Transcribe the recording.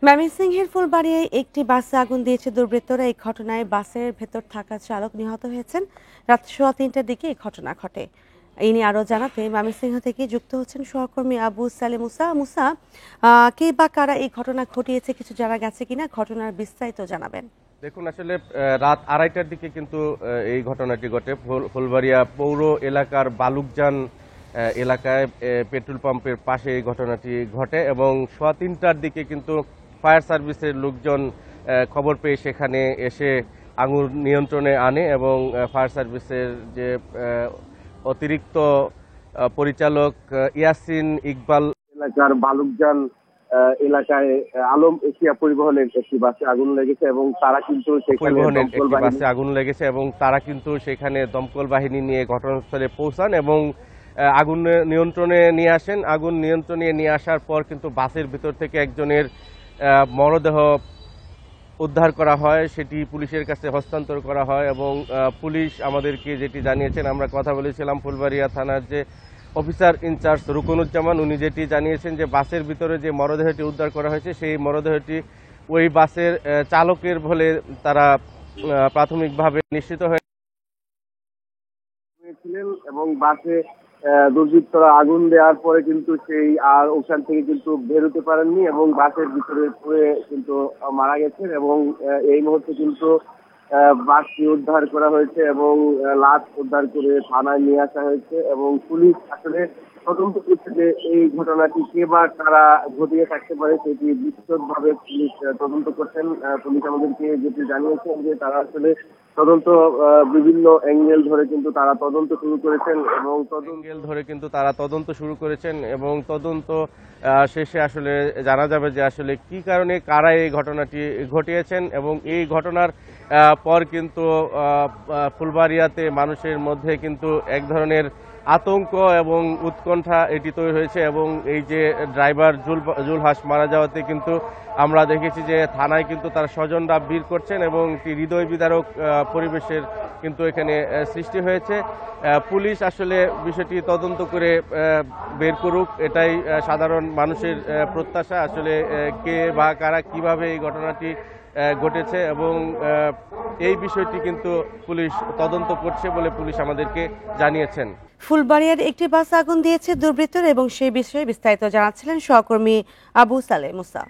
ময়মনসিংহের ফুলবাড়িয়ায় একটি বাসে আগুন দিয়েছে দুর্বৃত্তরা। এই ঘটনায় বাসের ভেতর থাকা চালক নিহত হয়েছেন। রাত 3:15টার দিকে এই ঘটনা ঘটে। এই নিয়ে আরো জানাতে ময়মনসিংহ থেকে যুক্ত হচ্ছেন সহকর্মী আবু সালে মুসা। মুসা, কে বা কারা এই ঘটনা ঘটিয়েছে, কিছু জানা গেছে কিনা? ঘটনার বিস্তারিত জানাবেন। দেখুন, আসলে রাত 2:30টার দিকে কিন্তু এই ঘটনাটি ঘটে। ফুলবাড়িয়া পৌর এলাকার বালুকজান এলাকায় পেট্রোল পাম্পের পাশে এই ঘটনাটি ঘটে এবং 3:15টার দিকে কিন্তু ফায়ার সার্ভিসের লোকজন খবর পেয়ে সেখানে এসে আগুন নিয়ন্ত্রণে আনে এবং ফায়ার সার্ভিসের যে অতিরিক্ত পরিচালক ইয়াসিন ইকবাল এলাকার বালুকজান এলাকায় আলম এশিয়া পরিবহনের একটি বাসে আগুন লেগেছে এবং তারা কিন্তু সেখানে দমকল বাহিনী নিয়ে ঘটনাস্থলে পৌঁছান এবং আগুন নিয়ন্ত্রণে নিয়ে আসেন। আগুন নিয়ন্ত্রণে নিয়ে আসার পর কিন্তু বাসের ভিতর থেকে একজনের মরদেহ উদ্ধার করা হয়, সেটি পুলিশের কাছে হস্তান্তর করা হয় এবং পুলিশ আমাদেরকে যেটি জানিয়েছেন, আমরা কথা বলেছিলাম ফুলবাড়িয়া থানার যে অফিসার ইনচার্জ রুকনুজ্জামান, উনি যেটি জানিয়েছেন যে বাসের ভিতরে যে মরদেহটি উদ্ধার করা হয়েছে সেই মরদেহটি ওই বাসের চালকের বলে তারা প্রাথমিকভাবে নিশ্চিত হয়েছিলেন এবং বাসে দুর্বৃত্তরা আগুন দেওয়ার পরে কিন্তু সেই আর ওখান থেকে কিন্তু বেরোতে পারেননি এবং বাসের ভিতরে পড়ে কিন্তু মারা গেছেন এবং এই মুহূর্তে কিন্তু বাসটি উদ্ধার করা হয়েছে এবং লাশ উদ্ধার করে থানায় নিয়ে আসা হয়েছে এবং পুলিশ আসলে তদন্ত করছে যে এই ঘটনাটি কে বা কারা ঘটিয়ে থাকতে পারে সেটি বিশদভাবে পুলিশ তদন্ত করছেন। পুলিশ আমাদেরকে যেটি জানিয়েছেন যে তারা আসলে তদন্ত বিভিন্ন অ্যাঙ্গেল ধরে কিন্তু তারা তদন্ত শুরু করেছেন এবং তদন্ত শেষে আসলে জানা যাবে যে আসলে কি কারণে কারা এই ঘটনাটি ঘটিয়েছেন এবং এই ঘটনার পর কিন্তু ফুলবাড়িয়াতে মানুষের মধ্যে কিন্তু এক ধরনের আতঙ্ক এবং উৎকণ্ঠা এটি তৈরি হয়েছে এবং এই যে ড্রাইভার জুলহাস মারা যাওয়াতে কিন্তু আমরা দেখেছি যে থানায় কিন্তু তার স্বজনরা ভিড় করছেন এবং একটি হৃদয় বিদারক পরিবেশের কিন্তু এখানে সৃষ্টি হয়েছে। পুলিশ আসলে বিষয়টি তদন্ত করে বের করুক, এটাই সাধারণ মানুষের প্রত্যাশা। আসলে কে বা কারা কিভাবে এই ঘটনাটি ঘটেছে এবং এই বিষয়টি কিন্তু পুলিশ তদন্ত করছে বলে পুলিশ আমাদেরকে জানিয়েছেন। ফুলবাড়িয়ার একটি বাস আগুন দিয়েছে দুর্বৃত্তরা এবং সেই বিষয়ে বিস্তারিত জানাচ্ছিলেন সহকর্মী আবু সালে মুসা।